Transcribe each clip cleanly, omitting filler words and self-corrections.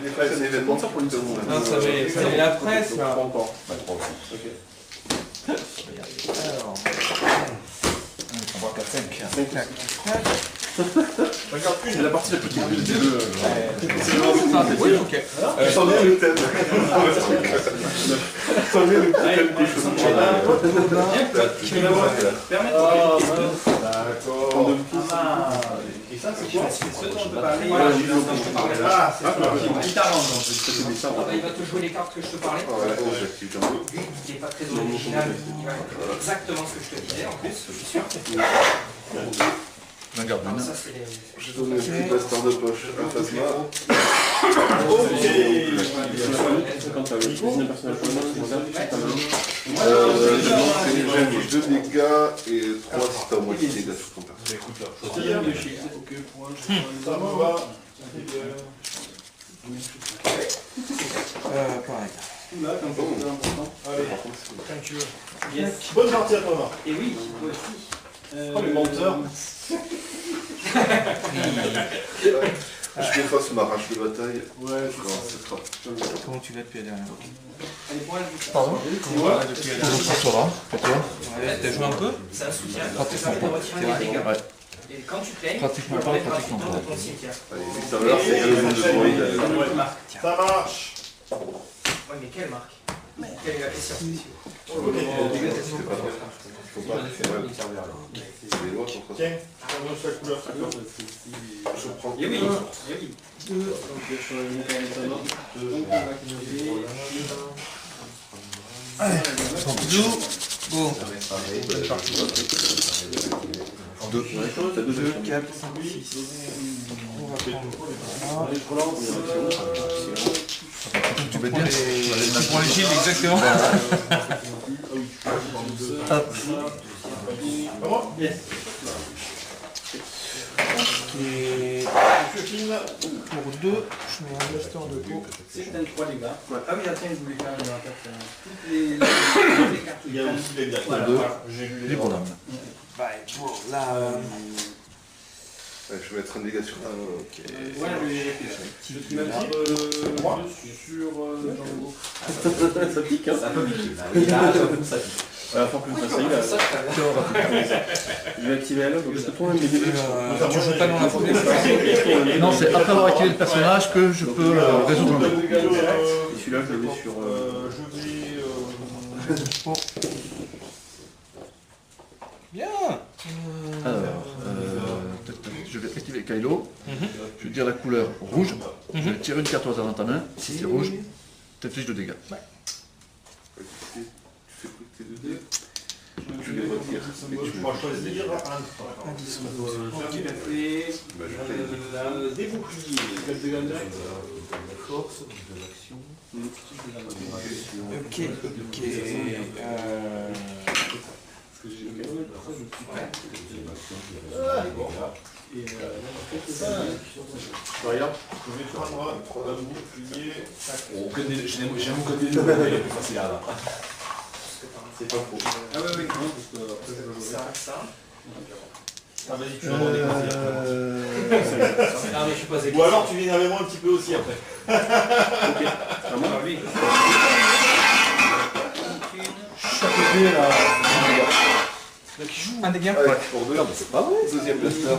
des fois, c'est un événement ça pour une seconde. Non, ça met la presse là. Pas encore. Bah, 3 aussi. Ok. Alors, On voit 4, 5. 5 claques. Regarde, c'est la partie la plus difficile des deux. oui, ok. C'en est le thème. C'en est le thème des choses. Tu vas voir. Permettre de D'accord. Et ça, c'est quoi? Ce dont on peut parler. Voilà, je te parlais. Ah, c'est ça. Il t'arrange. Il va te jouer les cartes que je te parlais. Il n'est pas très original. Il va faire exactement ce que je te disais en plus, je suis sûr. J'en garde une. Ça, c'est les. Je donne un petit blaster de poche à Phasma. Ok. Quand tu as le deuxième personnage pour le moment, tu regardes ta main. J'aime 2 dégâts et 3 si t'as au moitié de dégâts sur ton personnage. Ça me va. Pareil. Là, comme ça, c'est important. Allez, Quand tu veux. Yes. Bonne partie à toi, Marc. Et oui, toi aussi. Oh, les menteurs. Je défasse ma rage de bataille. Ouais, Comment tu vas depuis la dernière fois? Pardon? Comment tu vas depuis la dernière fois? Ça va. Et toi? T'as joué un peu? C'est un soutien. Pratiquement pas. Ouais. Et quand tu plaies, Pratiquement pas, pratiquement pas. dans ton cimetière. Allez, tout à l'heure, c'est le monde de droïde. Ça marche. Ouais, mais quelle marque? Quelle est la question? Les lois sont Tiens, change la couleur. Je prends. Et oui, et oui. Go. 2. 2, 4, 5, 6. On va prendre. Tu veux dire? Tu prends les shields exactement. Hop. Yes. Ok. Pour 2, je mets un blaster de peau. C'est peut-être 3 les gars. Ah oui, attends, je voulais faire une attaque. Toutes les cartes. Il y a aussi les gars. Voilà, j'ai lu les Libre d'âme. Bye. Pour la. Je vais mettre un dégât sur ta main. Ok. Ouais, je te mets un petit peu sur Django. Ça pique, hein? Ça peut piquer. À la fin que je fasse ça, je vais activer la log, donc je peux tourner mes dégâts. Tu joues pas dans la première phase. Non, c'est après avoir activé le personnage que je peux résoudre un jeu. Et celui-là, je le mets sur. Bien. Alors, je vais activer Kylo. Je vais dire la couleur rouge. Je vais tirer une carte au hasard dans ta main. Si c'est rouge, t'affiches de dégâts. Tu fais quoi tes 2 dés? Tu les retires. Je pourrais choisir un. Des boucliers. Force, de l'action. Ok, ok. Regarde. Je vais prendre un bouclier. J'aime mon côté de mais il est plus facile à la. C'est pas faux. Ah oui, oui, non, parce que ça. Ah, vas-y, tu vas avoir des conseils. Ah, mais je suis pas Ou alors tu viens avec moi un petit peu aussi après. lui. Chaque côté, là. Qui joue un dégât? Ouais, pour 2. C'est pas vrai. Deuxième blaster.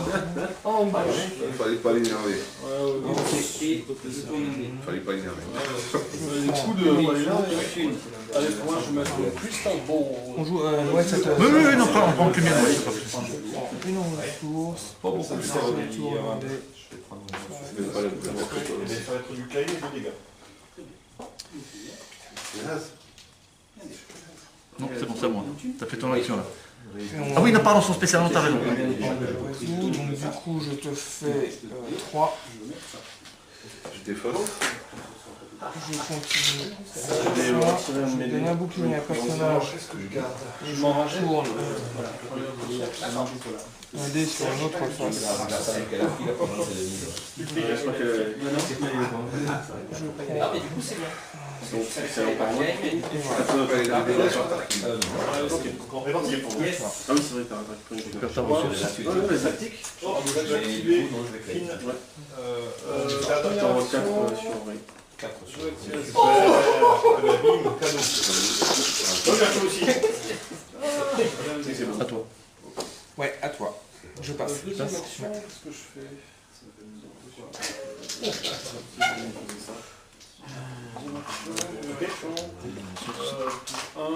Fallait pas l'énerver. Fallait pas l'énerver. Allez, moi je mets plus en bon. On joue. Ouais, ça te. Oui, non, on prend plus bien. Ouais, c'est pas plus. Une ressource. Pas beaucoup plus. Ça retourne un dé. C'est pas la Ça va être du cahier et des dégâts. Non, c'est bon, c'est moi. T'as fait ton action là. Ah oui, non, pardon, son spécial, non, t'as raison. Donc du coup, je te fais 3. Je défausse. Je continue. Je donne un bouclier à un personnage. Et je m'en retourne un dé sur une autre face. Je prends Donc c'est encore moins. On répartit. Yes. Ah oui, c'est vrai, t'as Tu perds ta ressource. les tactiques. J'ai activé. T'en vois 4 sur Ray. 4 sur. Super. Bim, cadeau. Moi j'ai un peu aussi. C'est bon. À toi. Ouais, à toi. Je passe. Deuxième action, qu'est-ce que je fais?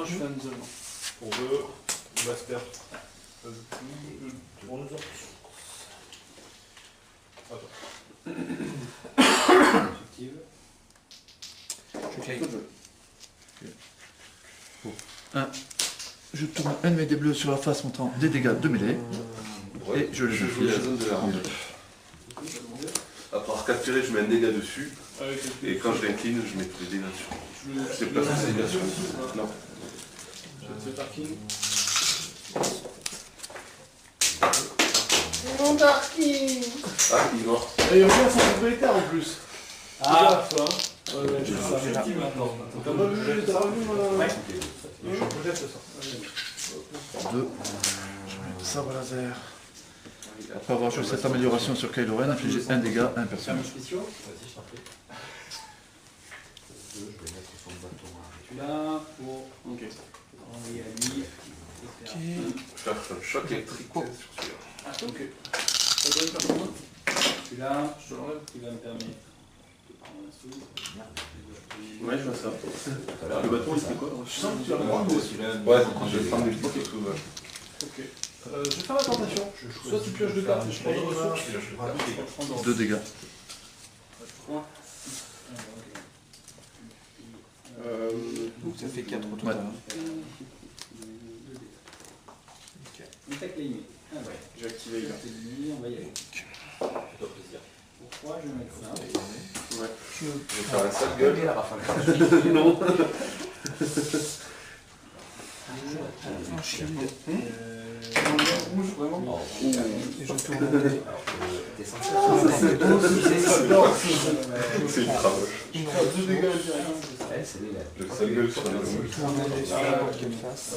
Je fais un isolement. Pour 2, on va se perdre. Pour nous autres. Je claim. Je tourne un de mes dés bleus sur la face montrant des dégâts de mêlée. Et je les fais la zone de la rampe. À part capturer, je mets un dégât dessus. Et quand je l'incline, je mets tous les dégâts dessus. Je déplace les dégâts sur le. Non. Mon Darky! Ah, il est mort. Et il revient son propriétaire en plus. Ah, c'est ça. Ouais, c'est ça. T'as pas vu, t'as revu ouais. Je jette ça. 2. Je mets le sabre laser. Après avoir joué cette amélioration sur Kylo Ren, infliger un dégât à un personnage. Spéciaux. Tu l'as pour envoyer à lui. Je fais un choc électrique sur celui-là. Ah, ok. Tu l'as, je te l'enlève, qui va me permettre de prendre un sou. Ouais, je vois ça. Le bâton, il fait quoi? Je sens que tu as le droit de aussi. Ouais, je vais prendre des blocs et tout. Ok. Je vais faire la tentation. Soit tu pioches 2 cartes et je prends 2 ressources. 2 dégâts. 3. Donc ça fait 4 au total. Mais t'as claimé. Ah ouais. J'ai activé là. On va y aller. Fais-toi plaisir. Pourquoi je vais mettre ça? Ouais. Je vais faire un sale gueule. Non. Un shield. Rouge, vraiment? Et je tourne un dé. C'est une cravache. Une 2 dégâts Le sale gueule sur les Je tourne un dé sur n'importe quelle face.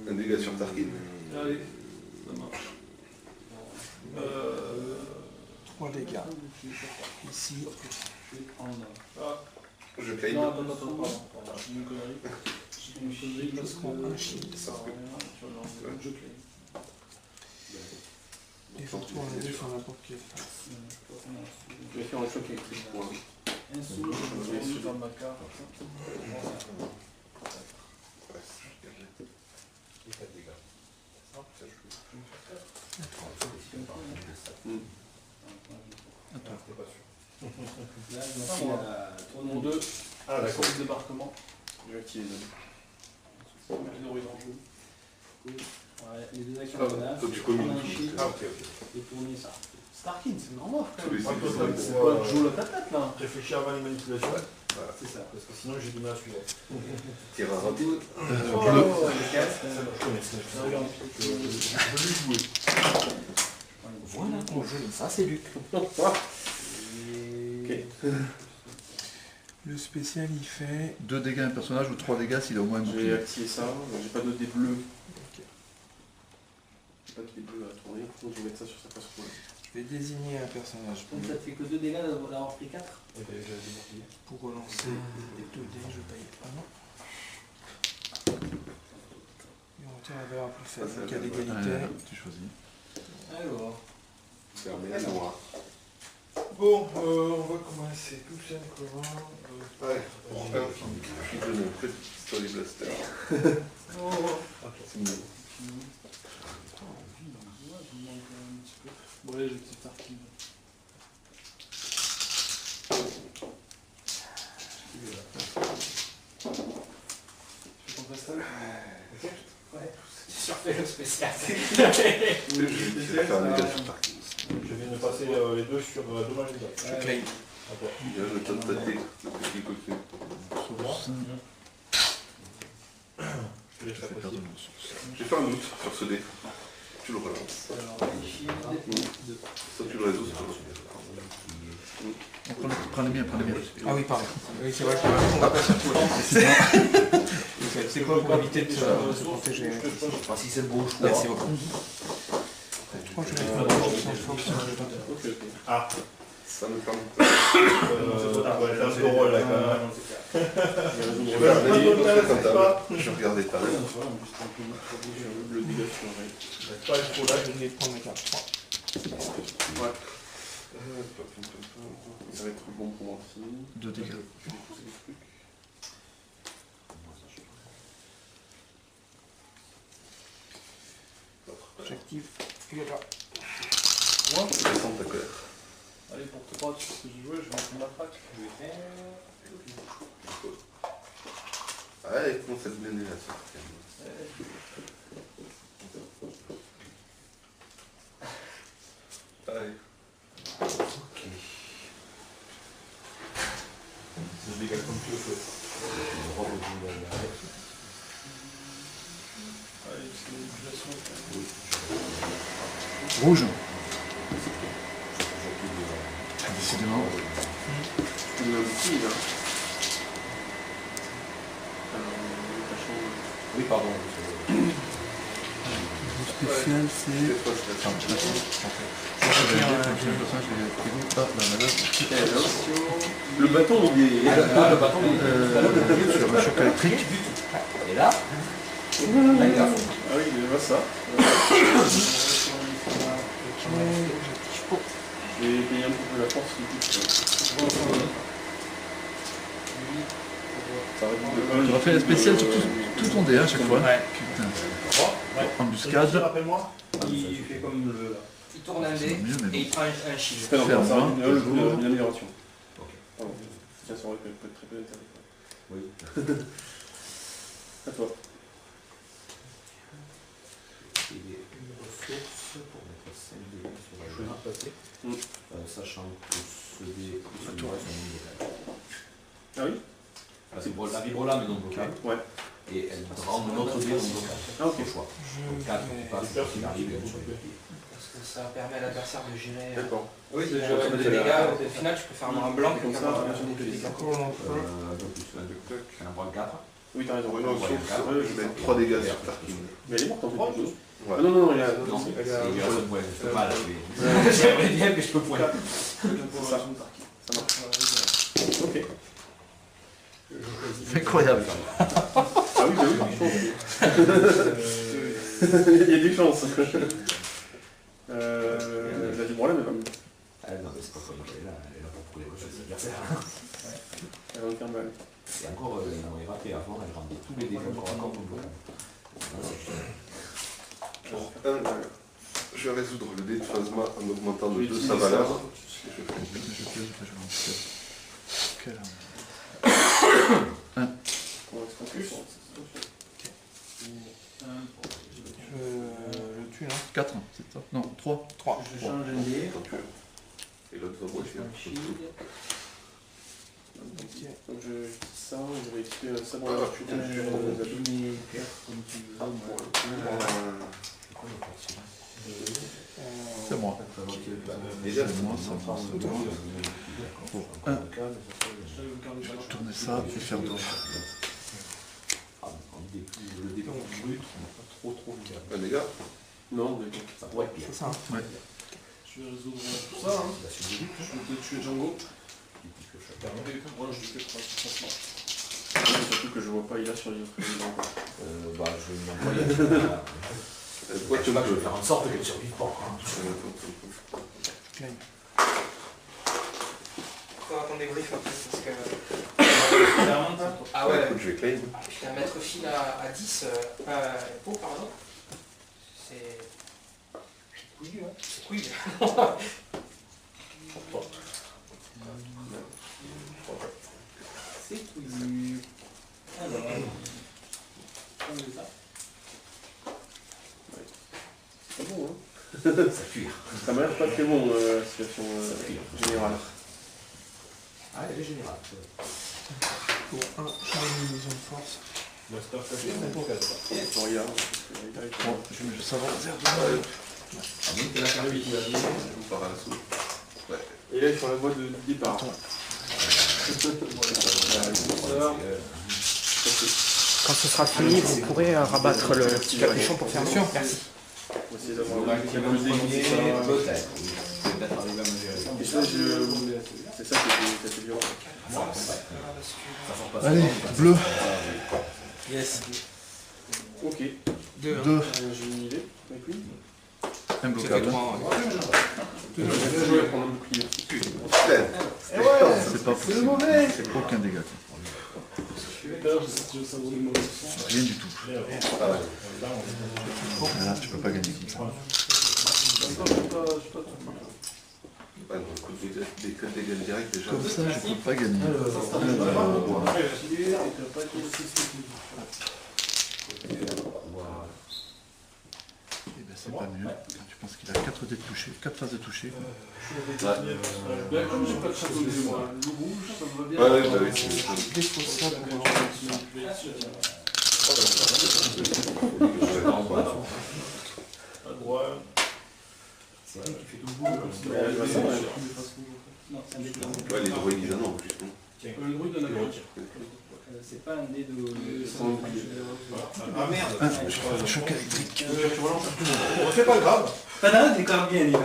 Un dégât sur Tarkin. Allez, ça marche. 3 dégâts. Ici. Je vais prendre. Je claim. Non, attends, pardon. J'ai une connerie. J'ai une connerie parce que. Un shield. Ça sert à rien sur le je claim. Et il faut tourner un dé sur n'importe quelle face. Je vais faire un choc électrique pour lui. Un sou. Je vais essayer dans ma carte. Là, je m'en suis à Tournon 2. Ah, d'accord. Le débarquement. J'ai activé les 0 est en jeu. ouais, les 2 actions de menace. Toi, tu communiques. Un shield Ah, ok. et tourner ça. Starkin, c'est une grande offre quand Tous les même. six. C'est quoi, tu joues la tête là? Réfléchir avant les manipulations. C'est ça. Parce que sinon j'ai du mal à suivre. Tire à rapide. Le casque. Je connais ça. Voilà, on joue. Ça, c'est Luc. Le spécial, il fait... 2 dégâts à un personnage ou 3 dégâts s'il a au moins un J'ai bouclier. activé ça, j'ai pas de dés bleus. J'ai pas de dés bleus à tourner, donc je vais mettre ça sur sa face rouge. Je vais désigner un personnage Donc ça te fait que 2 dégâts d'avoir pris 4. pour relancer les 2 dés. Je paye 1. Et on retire la valeur plus faible. Donc à l'égalité. Tu choisis. Alors. Fermez la noire. Bon, on va commencer tout simplement. Ouais, pour un, je donne un petit pistolet blaster. C'est mieux. Bon, allez, j'ai petit Starkin. Tu fais ton pastel? Ouais. Tu surfais le spécial. Je vais faire un dégât sur Tarkin. Je viens de passer les deux sur dommage dégâts. Je claim. Il y a le temps de tâter le petit côté. Source. Je te laisse Je fais apprécier. perdre une ressource. J'ai fait un doute sur ce dé. tu le relances. Alors, Soit tu le résous, soit tu le Prenez bien. Ah oui, pardon. Oui, c'est vrai qu'on va pas faire tout. C'est quoi pour éviter de se protéger? Si c'est le bon choix. Merci beaucoup. Je crois que je vais faire sans force. Ah, Ça me permet ouais, c'est un peu rôle là quand même. Je regardais pas. Je vais prendre mes cartes. Ouais. Ça va être bon pour moi aussi. 2 dégâts. J'active. Il est là. moi, Descends ta colère. allez, pour te parler de ce que j'ai joué, je vais mettre ma traque. Je vais faire. Ah, elle commence à te blender là, ça. Allez. Je dégage comme tu le fais. Allez, c'est une manipulation. Rouge. Décidément. Il y a un petit là. Oui, pardon. Spécial, c'est. Le bâton, il est. Le bâton, Sur un choc électrique. Et là, Ah oui, il est ça. Et payer un peu la force qui Tu refais la spéciale sur tout ton dé à chaque fois. Ouais. Putain. Ouais. Embuscade. Rappelle-moi. il fait comme le. Il tourne un C'est dé mieux, mais et il bon. prend un shield. Faire Faire une vingt, amélioration. Ok. Tiens, ça aurait pu être très peu intéressant. Oui. À toi. Il y a une ressource pour mettre 5 dégâts sur la jeu passé, sachant que ce dé est sur une Ah oui. c'est pour la vibrola mais non blocale. Ouais. Et elle rend notre dé non blocale. Ah ok. Au choix. Je Donc 4 vais- qui passent, s'il arrive, elle sur les pieds. Parce que ça permet à l'adversaire de gérer. D'accord. Oui, C'est des déjà comme ça, dégâts. là. Au final, tu peux faire un blanc Comme ça, quelqu'un tu fais des Encore un peu. Donc plus un point 4. Oui, t'as raison. Ouais, Non, non, sauf- je vais mettre 3 dégâts sur Tarkin. Mais elle est morte en fait. Ouais. Ah non, non, il y a. Non, elle il a- y a un seul point. Je peux pas la tuer. J'aimerais bien, mais je peux point. Ça marche. Ok. C'est incroyable. Ah oui, bah oui, il y a des chances. La vibrola, mais pas mieux. Ah non, mais c'est pas pour elle est là pour couler le chose adversaire. Elle va me faire mal. Et encore, ils m'ont raté avant, elle rendait tous les dégâts corps à corps au bloc. Je vais résoudre le dé de phasma en augmentant de Oui, 2 utilise sa valeur. ça. Quelle arme. Pour être focus. Je tue, non 4, c'est ça? Non, 3. 3. Je change un dé. Et l'autre va moitié. Un shield. Donc je quitte ça, je vais écrire ça dans la suite. Tu mets 4 comme tu veux. C'est moi. Déjà, C'est moi, c'est moi. Pour 1, tourner ça et faire 2. Le début brut, trop bien. Un dégât. Non, mais Ça pourrait être pire. C'est ça. Ouais. Je vais résoudre tout ça. Hein. La suite du but, Je vais te tuer Django. Moi, je dis que 3. surtout que je vois pas il a sur les autres. je vais lui envoyer Toi, je vais faire en sorte qu'elle ne survive pas. Je gagne. Faudra qu'on débriefe après parce que. Ah ouais, Écoute, je vais claim. putain, mettre fil à 10, pot pardon. C'est couillu, hein. C'est couillu. C'est couillu. Alors. On les a. C'est bon, hein. Ça cuire. Ça m'a l'air pas très bon, la situation générale. Ah, elle est générale. Pour 1, j'ai une illusion de force. Master caché, c'est pour Bon, je vais savoir. Par la soupe. Et là, ils font la voie de départ. Quand ce sera fini, vous pourrez rabattre le petit capuchon pour faire sûr. Merci. On va essayer d'avoir un petit peu de déguisé. Et ça, c'est ça qui était violent. Allez, bleu. Yes. Ok. 2. 2. J'ai une idée avec lui. Ça fait Imbloquable. 3. Je vais prendre un bouclier. Et ouais, C'est pas c'est le possible. mauvais. C'est aucun dégât. Rien du tout. Là, tu peux pas gagner comme ça. Ouais, donc, des dégâts directs déjà. Comme ça, je peux pas gagner. Eh ben, c'est pas mieux. Tu penses qu'il a 4 dés de toucher, 4 phases de toucher. Comme j'ai pas de château de moi, le rouge, ça me va bien. Ouais, bah oui, c'est À droite. C'est lui qui fait tout le boulot comme ça. Ouais, les droits ils en ont, justement. Le bruit de la C'est pas un dé de. Ah merde. Choc électrique. C'est pas grave. Pas d'un, décore bien, dis donc.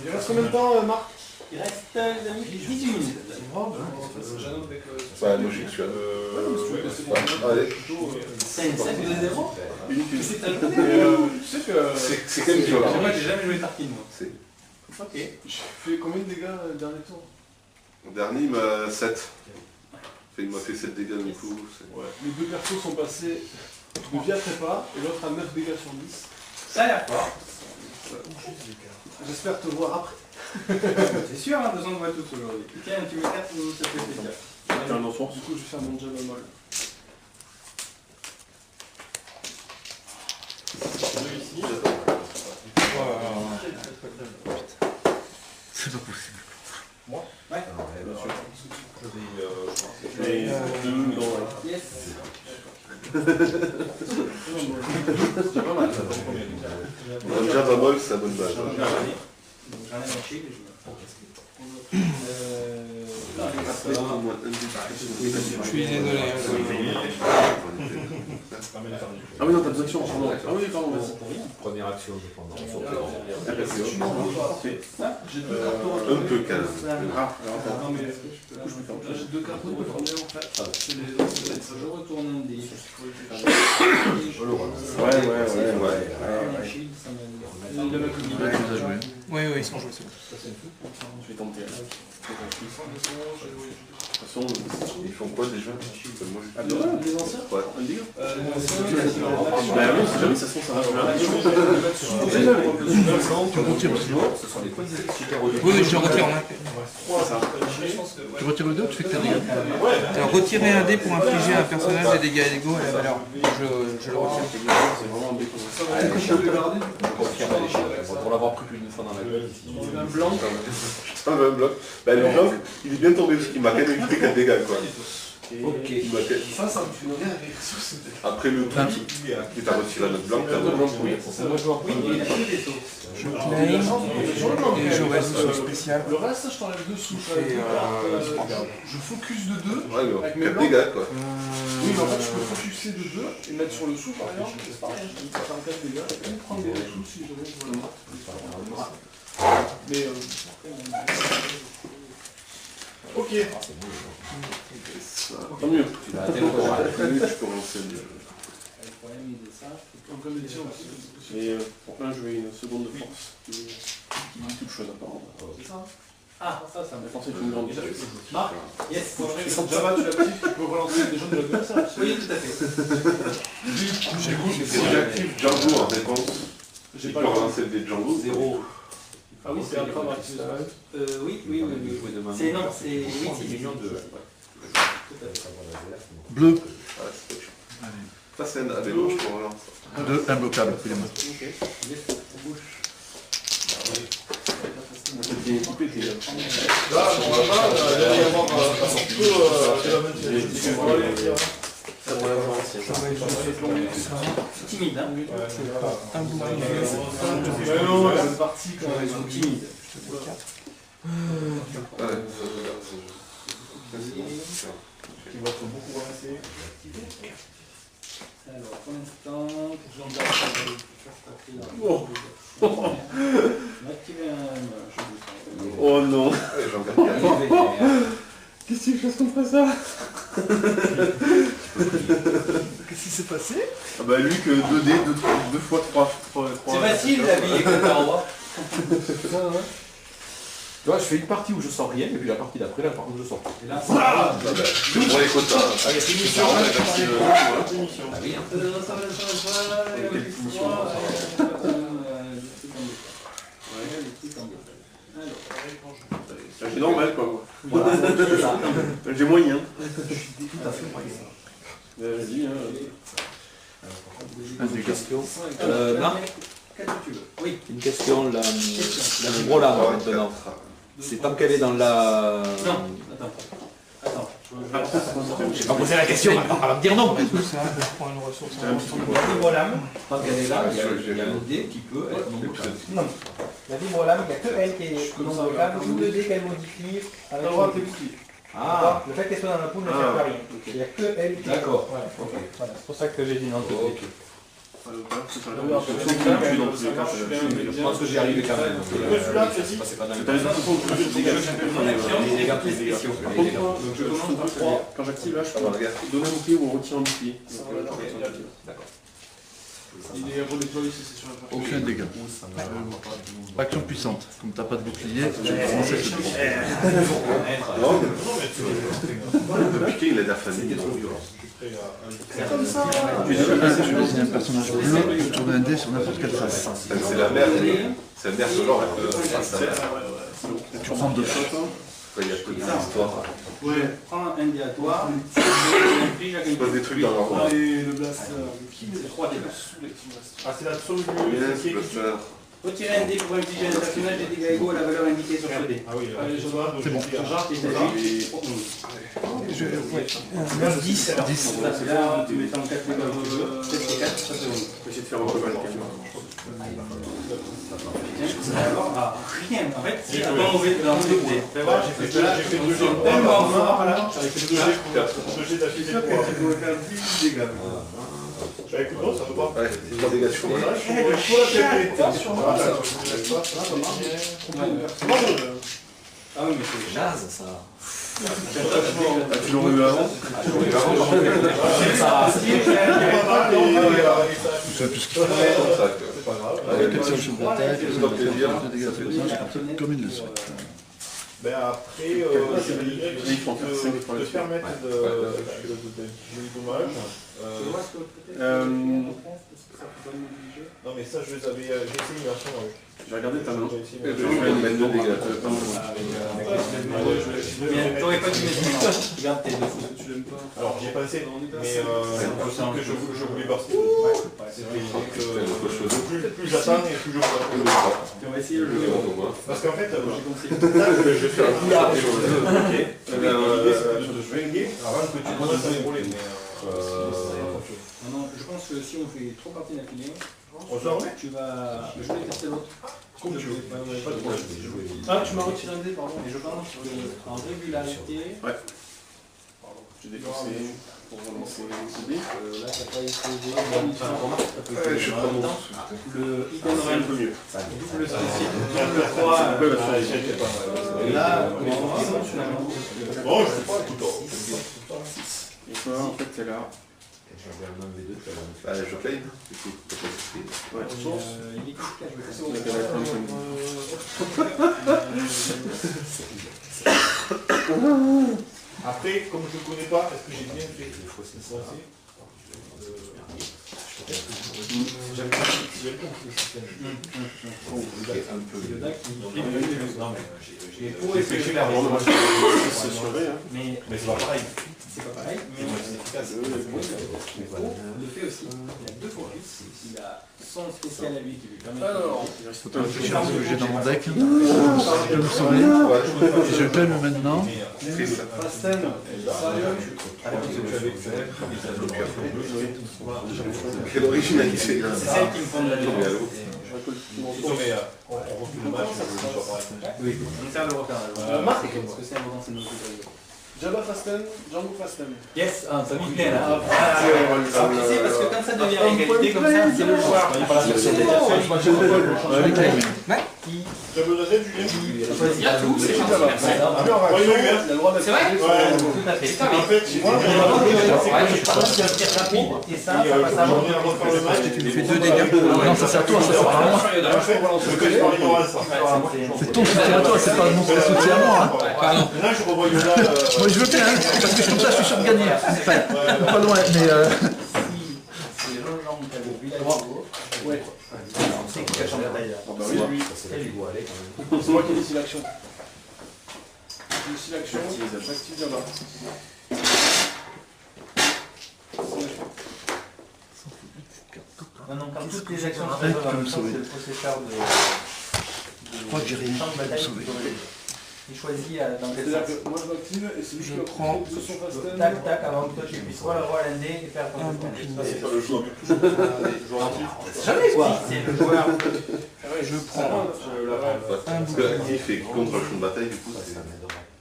Il reste combien de temps, Marc? Il reste, les amis, 18 minutes. Ouais, moi je suis là. Allez. C'est une 7 de 0. C'est un jeu. Tu sais que C'est quand même violent. Moi, j'ai jamais joué Tarkin, moi. C'est- Ok. j'ai fait combien de dégâts le dernier tour? Le dernier, il m'a 7. Il m'a fait 7 dégâts d'un coup. Ouais. Les deux persos sont passés de via trépas et l'autre à 9 dégâts sur 10. Ça a l'air fort. J'espère te voir après. C'est sûr, hein, 200 de voix tous aujourd'hui. Tiens, tu mets 4 ou ça fait plaisir. T'as un enfant. Du coup, je vais faire mon jab à molle. C'est pas possible. Ouais. Mais dans Yes. C'est pas mal. Un jab à molle, c'est la bonne base. J'en ai lâché, mais je me. Après, au moins un dé. Je suis désolé. Ah oui, non, t'as des actions. Ah oui, pardon, vas-y. Première action, je prends. J'ai deux cartes Un peu calme. Ah, alors attends. Non, mais j'ai deux cartes de tourner en fait. C'est les autres. Je retourne un dé. Ouais. Tu les as joués. Oui, ils sont joués, c'est bon. Je vais tenter. De toute façon, ils font quoi déjà? Moi, Les anciens? Ouais. Un dégât? Les anciens, Bah oui, c'est jamais, ça se trouve, ça va. Tu retires aussi. Ce sont les points de super Oui, je retire en un. Tu retires le 2 ou tu fais que tes dégâts? Retirer un dé pour infliger à un personnage des dégâts égaux à la valeur. Je le retire. C'est vraiment embêtant. Pour l'avoir pris plus d'une fois dans la vie. un blanc. Ah, le bloc. Bah, le bloc, il est bien tombé parce qu'il m'a quand même évité 4 dégâts, quoi. Ok. Il m'a fait- Ça me fait rien avec ça. Après le truc, qui t'a retiré notre blanc, t'as notre blanc, oui. Je claim et je résous sur le spécial. Le reste, je t'enlève deux sous. Je focus de 2. Ouais, mais Avec mes 4 blancs. dégâts, quoi. Oui, mais en fait, je peux focuser de 2 et mettre sur le sous par exemple. C'est pareil, je peux faire un 4 dégâts et prendre des sous si je veux. Mais ok. Tant mieux. Tu peux relancer le... Donc, comme dit aussi. Mais pour un, je vais une seconde de force. Qui dit toute chose apparemment. C'est ça. Ah, ça me La force est une grande chose. Marc, Yes. Java, tu l'actives, tu peux relancer des gens de l'adversaire. Oui, tout à fait. Si j'active Django en réponse, J'ai il pas peut le relancer le dé de Django. 0. Ah oui, c'est après avoir activé ça. Oui. C'est non, c'est. Oui, c'est millions de. Bleu. Ouais, c'est pas chiant. Ça, c'est un démo, je peux relancer. 2 imbloquable. Fais-les-moi. C'est bien équipé, tes gars. Là, on va pas, il va y avoir un petit peu de la même C'est timide, hein. Un bouclier. C'est parti quand Ils sont timides. Qui va être beaucoup ramassé. Alors, pour l'instant, j'en garde. Oh non. J'en garde bien. Qu'est-ce que tu fais contre ça? Qu'est-ce qui s'est passé? Ah bah lui que 2D, 2 fois 3. C'est facile la vie avec le roi. Tu vois, je fais une partie où je sens rien, et puis la partie d'après, là, par contre, je sens. Et là, Je prends les quotas. Allez, c'est une mission. Ah oui, hein. J'ai normal quoi. Moi. Voilà, c'est ça. J'ai moyen. Tout à fait moyen. Vas-y. Un dégât. Marc, Qu'est-ce que tu veux? Oui. une question, la gros lame maintenant. C'est tant qu'elle est dans la... Non, attends. J'ai pas posé la question, elle va me dire non. Tout ça, je prends une ressource. La vibro-lame, Tant qu'elle est là, il y a un dé qui peut être non bouclé. non. La vibro-lame, il n'y a que elle qui est non bloquable, ou le dé qu'elle modifie avec le Ah, Le fait qu'elle soit dans la poule ne sert à rien. Il n'y a que elle qui est. d'accord. Voilà. Ok. Voilà, c'est pour ça que j'ai dit non. Ok. Je pense que j'y arrivé quand même. C'est pas dingue. Les dégâts plus spéciaux. Donc je commence par 3. Quand j'active là, je peux donner un bouclier ou retirer un bouclier. D'accord. Il est redéployé si c'est sur la partie. Aucun dégât. Action puissante. Comme t'as pas de bouclier, je vais commencer ce tour. Le piqué, il a de la famille. Je désigne un personnage bleu, je tourne un dé sur n'importe quelle face. C'est la merde. C'est la merde de l'or. Tu prends 2. Il y a peu d'histoire. Ouais. Prends un dé à toi. Je pose des trucs dans l'ordre. Et le blaster. C'est 3 dégâts. Ah, c'est la sauce Yes, blaster. Retirer un dé pour infliger un personnage des dégâts égaux à la valeur indiquée sur ce dé. Ah oui, Allez, je dois. C'est bon. Même 10 alors. 10. Là, tu mets en 4 dégâts au jeu. 7 et 4, ça fait 11. Essayer de faire un peu mal. Ah, rien. En fait, c'est un mauvais dans le dé. J'ai fait 2 jets. Tellement fort là. J'avais fait 2 jets d'affilée pour faire 10 dégâts. Bah écoute, non, ça veut pas. Ouais, 3 dégâts sur moi. Ah oui, mais c'est Naze ça. Tu l'aurais eu avant? C'est plus qu'il faut. C'est pas grave. Avec une seule chose d'attaque, je vais faire 2 dégâts à ce personnage comme il le souhaite. Ben après, je dirais qu'il faut te permettre de du dommage. Non mais ça je les avais, j'ai essayé une version avec. J'ai regardé ta main. Je vais mettre 2 dégâts. t'aurais pas dû mettre une main. Regarde tes deux fous. Tu l'aimes pas. Alors j'ai pensé, mais que je voulais voir. C'était que plus j'attends et plus je vois. On va essayer le jeu. Parce qu'en fait, Je vais faire un coup sur les choses. l'idée c'est de swinguer avant que tu commences à dérouler. Non, je pense que si on fait trop partie d'affilée, On se remet? tu vas. Je vais tester l'autre. Comme tu veux. Pas de problème. Ah, tu m'as retiré un dé, pardon. Et je pense qu'en régularité, J'ai défoncé pour relancer les idées. là t'as pas essayé. Je prends mon Le C'est Hidden un Realm, peu mieux. double spécial, double 3. Et là, finalement. Bon, je sais pas, écoute. Et toi, en fait, t'es là. Je claim. Ouais, source. Il est efficace, je vais On a qu'à mettre un peu. Après, comme je ne connais pas, est-ce que j'ai bien fait? Je Et pour réfléchir la mais c'est pas pareil. C'est pas pareil, mais le fait aussi, il a deux focus, il a son spécial à lui qui lui permet Alors, Je j'ai dans mon deck. Je peux me sauver. Et je paie le maintenant. Fasten, Quelle originalité. c'est celle qui me font de la différence. On refait le match, Oui, on sert le repérage. Marc, Parce que c'est important, c'est nos supérieurs. Jabba Fasten, Django Fasten. Yes, ça m'y plaît là. C'est parce que quand ça devient égalité comme ça, c'est le joueur. Qui Tu as besoin d'aide, Julien? choisit tout, c'est gentil. Il a le droit d'être. C'est vrai? Tout à fait. En fait, moi, Et ça passe avant. Tu me fais 2 dégâts. Non, ça c'est à toi, ça c'est pas à moi. C'est ton soutien à toi, c'est pas mon soutien à moi. Hein. Pardon. Là, je revois Yoda. Moi je veux bien, hein, parce que comme ça je suis sûr de gagner. Enfin, pas loin, mais C'est Jean-Jean Moutalou. Ouais. C'est qui cache en bataille là. C'est lui. C'est moi qui initie l'action. J'initie l'action, j'active Jabba. Non, non, quand toutes les actions Ouais, se tu peux font en me même temps, sauver. c'est le processeur de. je crois que j'ai rien champ de pour me bataille sauver. il choisit dans quel C'est-à-dire sens. que moi je m'active et c'est lui Je qui va prends. de son Fasten. Tac, tac, avant que toi tu puisses soit le roi l'indé et faire ton C'est pas le joueur du tout. Jamais quoi. C'est le joueur. Je prends Parce que actif et contre le champ de bataille, du coup, c'est.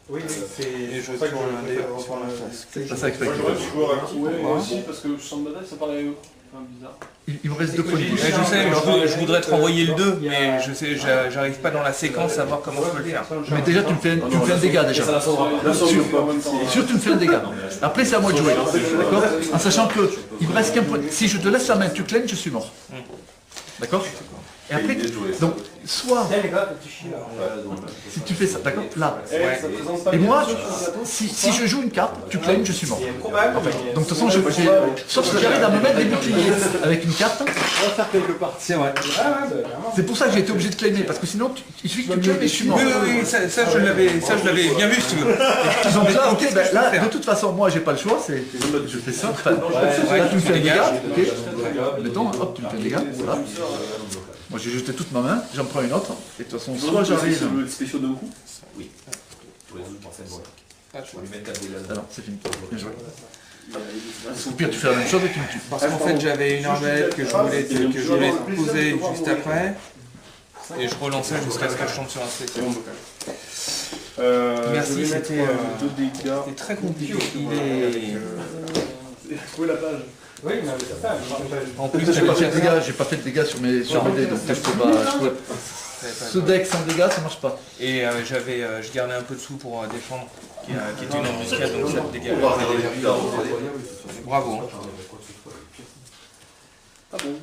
Oui, oui. et je tourne un dé sur la face. C'est pas ça que je Moi, fais. j'aurais du joueur actif. Ouais, moi aussi, parce que champ de bataille ça paraît bizarre. Il me reste 2 points de vie. Je sais, je voudrais te renvoyer le 2, mais je sais, j'arrive pas dans la séquence à voir comment je peux le faire. Mais déjà tu me fais un dégât déjà. Sûr, tu me fais un dégât. Après c'est à moi de jouer. D'accord? En sachant que il me reste qu'un point. Si je te laisse la main, tu claignes, je suis mort. D'accord? Et après, donc, soit, Tiens les gars, tu chies là. si tu fais ça, d'accord? Là. Et Et moi, si je joue une carte, tu claignes, je suis mort. C'est probable. Donc de toute façon, sauf si j'arrive à me mettre des boucliers avec une carte, On va faire quelque part. c'est vrai. Ah ouais, bah, clairement. C'est pour ça que j'ai été obligé de claimer, parce que sinon, il suffit que tu claignes et je suis mort. Oui, oui, oui, ça je l'avais bien vu si tu veux. Donc là, ok, ben là, de toute façon, moi, j'ai pas le choix, je fais ça. Enfin, là, tu me fais un dégât, ok. Mettons, hop, tu me fais un dégât, voilà. Moi, j'ai jeté toute ma main, j'en prends une autre, et de toute façon, soit j'arrive... le spécial de Goku. Oui. Pour les autres, pour lui mettre 4 dégâts. Alors, c'est fini. Bien joué. Au pire, tu fais la même chose et tu me tues. Parce qu'en fait, j'avais une arbalète que je voulais poser juste après, et je relançais jusqu'à ce que je tombe sur un spécial. Merci, c'était très compliqué. Trouver la page. Oui, mais c'est ça. En plus, J'ai pas fait de dégâts sur mes dés, donc je peux pas... Ce deck sans dégâts, ça marche pas. et je gardais un peu de sous pour défendre, qui était une embuscade, donc ça te dégage. On va regarder plus tard. Bravo. Hein. Ah bon.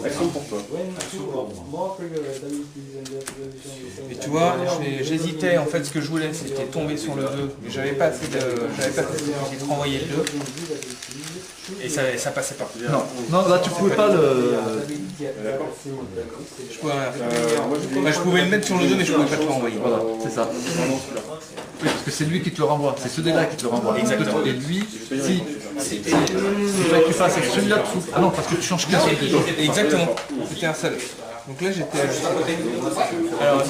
Action pour toi. Et tu vois, j'hésitais, en fait ce que je voulais c'était tomber sur le 2, mais j'avais pas assez de j'ai renvoyé le 2, et ça passait pas. Non, là tu pouvais pas le... Je pouvais rien faire. Enfin, je pouvais le mettre sur le 2, mais je pouvais pas te le renvoyer. Voilà, c'est ça. Oui, parce que c'est lui qui te le renvoie, c'est ce dé-là qui te le renvoie. Exactement. Et lui, si il fallait que tu fasses avec celui-là dessous. Ah non, parce que tu changes qu'un seul dé. Exactement, c'était un seul. Donc là j'étais juste à côté. Alors,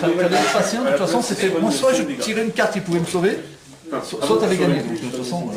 t'avais des patients, de toute façon, c'était... Moi, soit je tirais une carte, il pouvait me sauver, soit t'avais gagné. Donc, de toute façon...